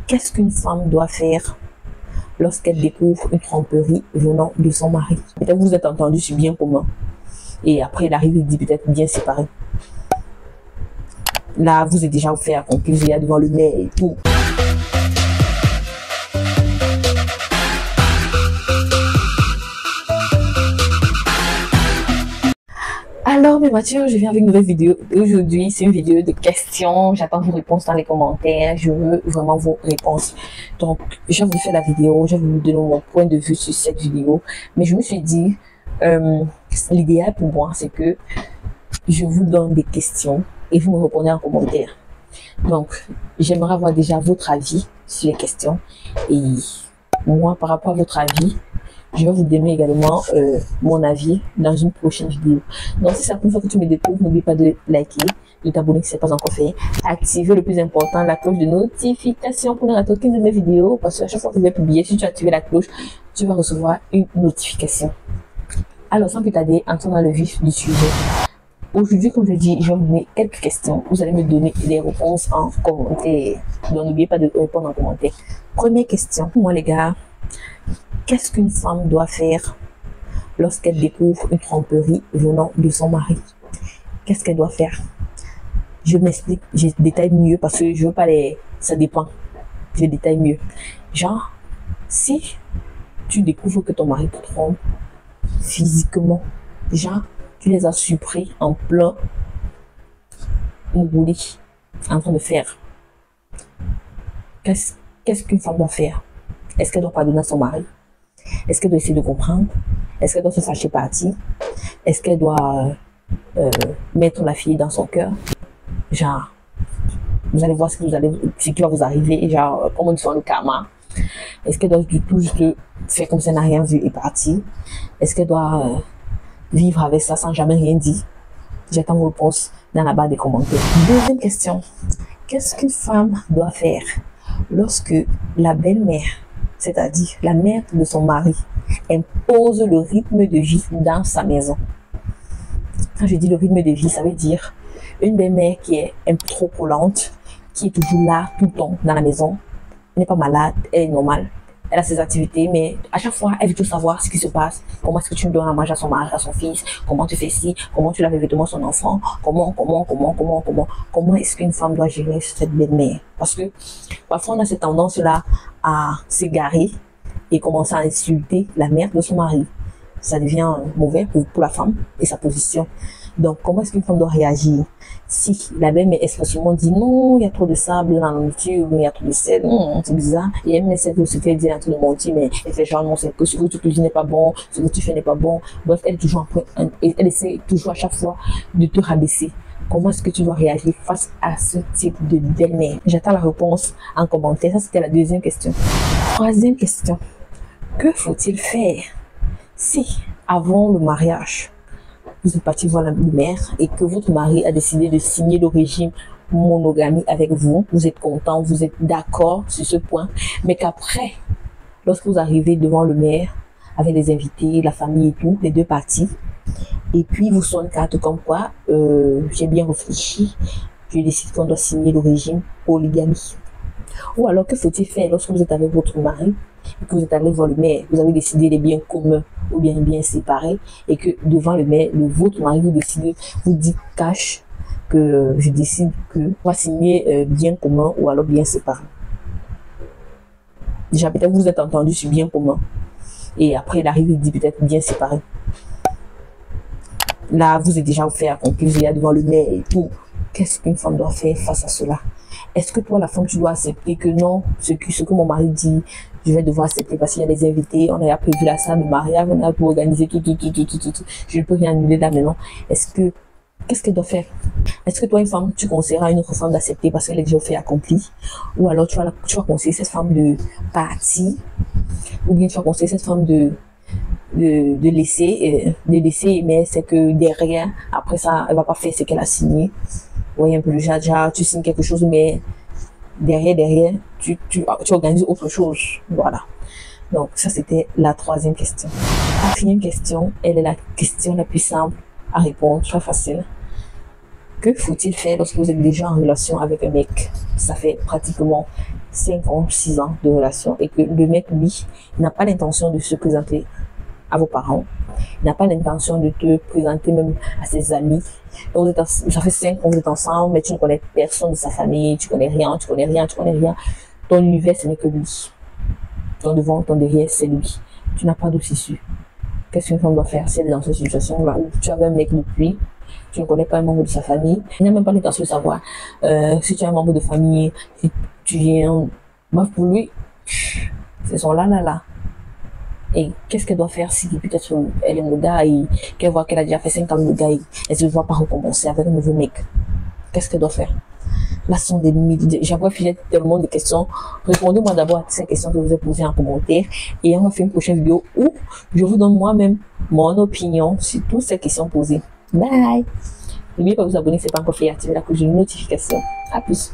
Qu'est-ce qu'une femme doit faire lorsqu'elle découvre une tromperie venant de son mari? Peut-être vous êtes entendu sur bien commun. Et après, il arrive, il dit peut-être bien séparé. Là, vous êtes déjà fait accomplir, il y a devant le maire et tout. Alors, mes Mathieu, je viens avec une nouvelle vidéo. Aujourd'hui, c'est une vidéo de questions. J'attends vos réponses dans les commentaires. Je veux vraiment vos réponses. Donc, je vais vous faire la vidéo. Je vais vous donner mon point de vue sur cette vidéo. Mais je me suis dit, l'idéal pour moi, c'est que je vous donne des questions et vous me répondez en commentaire. Donc, j'aimerais avoir déjà votre avis sur les questions. Et moi, par rapport à votre avis, je vais vous donner également mon avis dans une prochaine vidéo. Donc, si c'est la première fois que tu me découvres, n'oublie pas de liker, de t'abonner si ce n'est pas encore fait. Activer le plus important, la cloche de notification pour ne rater aucune de mes vidéos. Parce qu'à chaque fois que je vais publier, si tu as activé la cloche, tu vas recevoir une notification. Alors, sans plus tarder, entrons dans le vif du sujet. Aujourd'hui, comme je dis, je vais vous donner quelques questions. Vous allez me donner des réponses en commentaire. Donc, n'oubliez pas de répondre en commentaire. Première question. Moi, les gars, qu'est-ce qu'une femme doit faire lorsqu'elle découvre une tromperie venant de son mari? Qu'est-ce qu'elle doit faire? Je m'explique, je détaille mieux parce que je veux pas les... Ça dépend. Je détaille mieux. Genre, si tu découvres que ton mari te trompe physiquement, genre, tu les as surpris en plein moulé, en train de faire. Qu'est-ce qu'une femme doit faire? Est-ce qu'elle doit pardonner à son mari? Est-ce qu'elle doit essayer de comprendre? Est-ce qu'elle doit se fâcher partie? Est-ce qu'elle doit mettre la fille dans son cœur? Genre, vous allez voir ce qui va vous arriver, genre, comment ils font le karma. Est-ce qu'elle doit du tout juste faire comme si elle n'a rien vu et partir? Est-ce qu'elle doit vivre avec ça sans jamais rien dire? J'attends vos réponses dans la barre des commentaires. Deuxième question. Qu'est-ce qu'une femme doit faire lorsque la belle-mère, c'est-à-dire la mère de son mari, impose le rythme de vie dans sa maison? Quand je dis le rythme de vie, ça veut dire une belle-mère qui est un peu trop collante, qui est toujours là tout le temps dans la maison. Elle n'est pas malade, elle est normale. Elle a ses activités, mais à chaque fois, elle veut tout savoir ce qui se passe. Comment est-ce que tu me donnes à manger à son mari, à son fils? Comment tu fais ci? Comment tu laves les vêtements à son enfant? Comment est-ce qu'une femme doit gérer cette belle-mère? Parce que parfois, on a cette tendance-là à s'égarer et commencer à insulter la mère de son mari. Ça devient mauvais pour la femme et sa position. Donc, comment est-ce qu'une femme doit réagir? Si la belle-mère expressément dit non, il y a trop de sable dans la nourriture, il y a trop de sel, c'est bizarre. Et elle met cette se fait dire un truc de mentir, mais elle fait genre non, c'est que ce que tu cuisines n'est pas bon, ce que tu fais n'est pas bon. Bref, elle est toujours elle essaie toujours à chaque fois de te rabaisser. Comment est-ce que tu dois réagir face à ce type de belle-mère? J'attends la réponse en commentaire. Ça, c'était la deuxième question. Troisième question. Que faut-il faire si, avant le mariage, vous êtes parti voir la mère et que votre mari a décidé de signer le régime monogamie avec vous, vous êtes content, vous êtes d'accord sur ce point, mais qu'après, lorsque vous arrivez devant le maire, avec les invités, la famille et tout, les deux parties, et puis vous sonnez carte comme quoi, j'ai bien réfléchi, je décide qu'on doit signer le régime polygamie. Ou alors, que faut-il faire lorsque vous êtes avec votre mari et que vous êtes allé voir le maire, vous avez décidé les biens communs ou bien séparés, et que devant le maire, votre mari vous dit cash que je décide que on va signer bien commun ou alors bien séparé. Déjà, peut-être vous êtes entendu sur bien commun et après il arrive, il dit peut-être bien séparé. Là, vous êtes déjà fait accomplir, il y a devant le maire et tout. Qu'est-ce qu'une femme doit faire face à cela? Est-ce que toi, la femme, tu dois accepter que non, ce que mon mari dit, je vais devoir accepter parce qu'il y a des invités, on a prévu la salle de mariage, on a pour organiser tout. Je ne peux rien annuler là maintenant. Qu'est-ce qu'elle doit faire? Est-ce que toi, une femme, tu conseilleras à une autre femme d'accepter parce qu'elle est déjà fait accompli? Ou alors tu vas conseiller cette femme de partir? Ou bien tu vas conseiller cette femme de laisser, mais c'est que derrière, après ça, elle va pas faire ce qu'elle a signé. Vous voyez un peu le genre, tu signes quelque chose, mais derrière, tu organises autre chose. Voilà. Donc, ça, c'était la troisième question. La quatrième question, elle est la question la plus simple à répondre, très facile. Que faut-il faire lorsque vous êtes déjà en relation avec un mec? Ça fait pratiquement 5 ans, 6 ans de relation et que le mec, lui, n'a pas l'intention de se présenter à vos parents, il n'a pas l'intention de te présenter même à ses amis. Ça fait 5 ans que vous êtes ensemble, mais tu ne connais personne de sa famille, tu connais rien. Ton univers, ce n'est que lui. Ton devant, ton derrière, c'est lui. Tu n'as pas d'autre issue. Qu'est-ce qu'une femme doit faire si elle est dans cette situation-là où tu avais un mec depuis, tu ne connais pas un membre de sa famille, il n'a même pas l'intention de savoir si tu as un membre de famille, si tu viens. Moi, pour lui, c'est son là. Et qu'est-ce qu'elle doit faire si peut-être elle aime le gars et qu'elle voit qu'elle a déjà fait 5 ans de gars et elle ne se voit pas recommencer avec un nouveau mec? Qu'est-ce qu'elle doit faire? Là, ce sont des milliers. J'aimerais filer tellement de questions. Répondez-moi d'abord à ces questions que je vous ai posées en commentaire et on va faire une prochaine vidéo où je vous donne moi-même mon opinion sur toutes ces questions posées. Bye! N'oubliez pas de vous abonner si ce n'est pas encore fait et activer la cloche de notification. À plus!